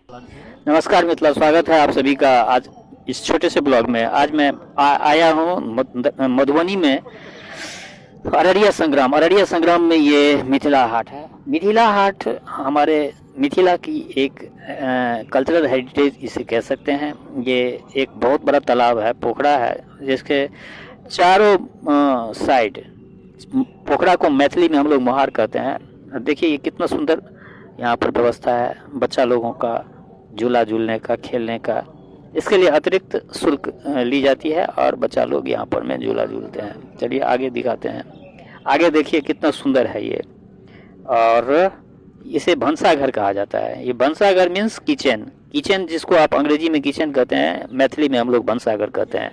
नमस्कार मित्रों, स्वागत है आप सभी का आज इस छोटे से ब्लॉग में। आज मैं आया हूँ मधुबनी में अररिया संग्राम में। ये मिथिला हाट है। मिथिला हाट हमारे मिथिला की एक कल्चरल हेरिटेज इसे कह सकते हैं। ये एक बहुत बड़ा तालाब है, पोखरा है, जिसके चारों साइड, पोखरा को मैथिली में हम लोग मोहार कहते हैं। देखिए ये कितना सुंदर यहाँ पर व्यवस्था है बच्चा लोगों का झूला झूलने का, खेलने का। इसके लिए अतिरिक्त शुल्क ली जाती है और बच्चा लोग यहाँ पर में झूला झूलते हैं। चलिए आगे दिखाते हैं। आगे देखिए कितना सुंदर है ये, और इसे भंसाघर कहा जाता है। ये भंसाघर मीन्स किचन। किचन जिसको आप अंग्रेजी में किचन कहते हैं, मैथिली में हम लोग भंसाघर कहते हैं।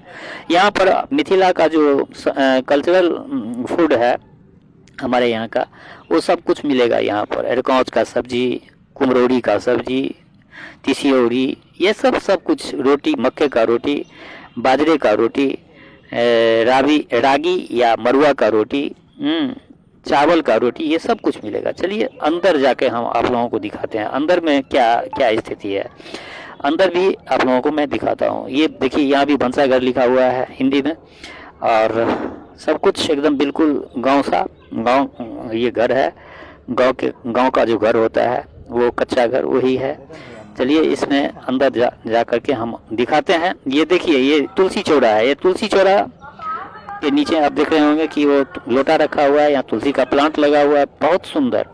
यहाँ पर मिथिला का जो कल्चरल फूड है हमारे यहाँ का, वो सब कुछ मिलेगा यहाँ पर। अरकौच का सब्जी, कुमरौरी का सब्जी, तिसियोरी, ये सब कुछ, रोटी, मक्के का रोटी, बाजरे का रोटी, रागी या मरुआ का रोटी, चावल का रोटी, ये सब कुछ मिलेगा। चलिए अंदर जाके हम आप लोगों को दिखाते हैं अंदर में क्या क्या स्थिति है। अंदर भी आप लोगों को मैं दिखाता हूँ। ये देखिए यहाँ भी भंसाघर लिखा हुआ है हिंदी में, और सब कुछ एकदम बिल्कुल गांव सा। गांव ये घर है, गांव का जो घर होता है वो कच्चा घर वही है। चलिए इसमें अंदर जा करके हम दिखाते हैं। ये देखिए ये तुलसी चौरा है। ये तुलसी चौरा के नीचे आप देख रहे होंगे कि वो लोटा रखा हुआ है, यहाँ तुलसी का प्लांट लगा हुआ है, बहुत सुंदर।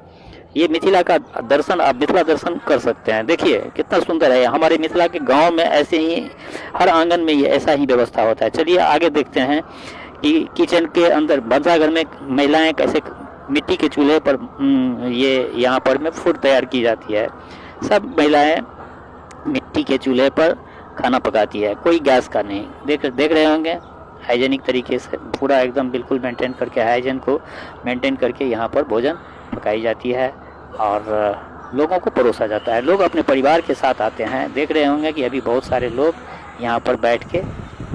ये मिथिला का दर्शन, आप मिथिला दर्शन कर सकते हैं। देखिए कितना सुंदर है। हमारे मिथिला के गांव में ऐसे ही हर आंगन में ये ऐसा ही व्यवस्था होता है। चलिए आगे देखते हैं कि किचन के अंदर भंसाघर में महिलाएं कैसे मिट्टी के चूल्हे पर ये यहाँ पर में फूड तैयार की जाती है। सब महिलाएं मिट्टी के चूल्हे पर खाना पकाती है, कोई गैस का नहीं। देख रहे होंगे हाइजेनिक तरीके से पूरा एकदम बिल्कुल मेंटेन करके, हाइजीन को मेंटेन करके यहाँ पर भोजन पकाई जाती है और लोगों को परोसा जाता है। लोग अपने परिवार के साथ आते हैं। देख रहे होंगे कि अभी बहुत सारे लोग यहाँ पर बैठ के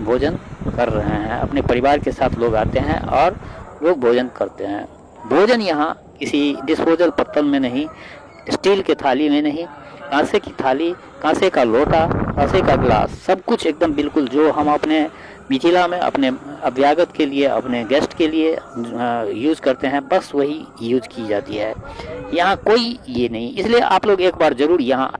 भोजन कर रहे हैं। अपने परिवार के साथ लोग आते हैं और लोग भोजन करते हैं। भोजन यहाँ किसी डिस्पोजल पत्तल में नहीं, स्टील के थाली में नहीं, कांसे की थाली, कांसे का लोटा, कांसे का गिलास, सब कुछ एकदम बिल्कुल जो हम अपने मिथिला में अपने अभ्यागत के लिए, अपने गेस्ट के लिए यूज़ करते हैं, बस वही यूज की जाती है। यहाँ कोई ये नहीं। इसलिए आप लोग एक बार ज़रूर यहाँ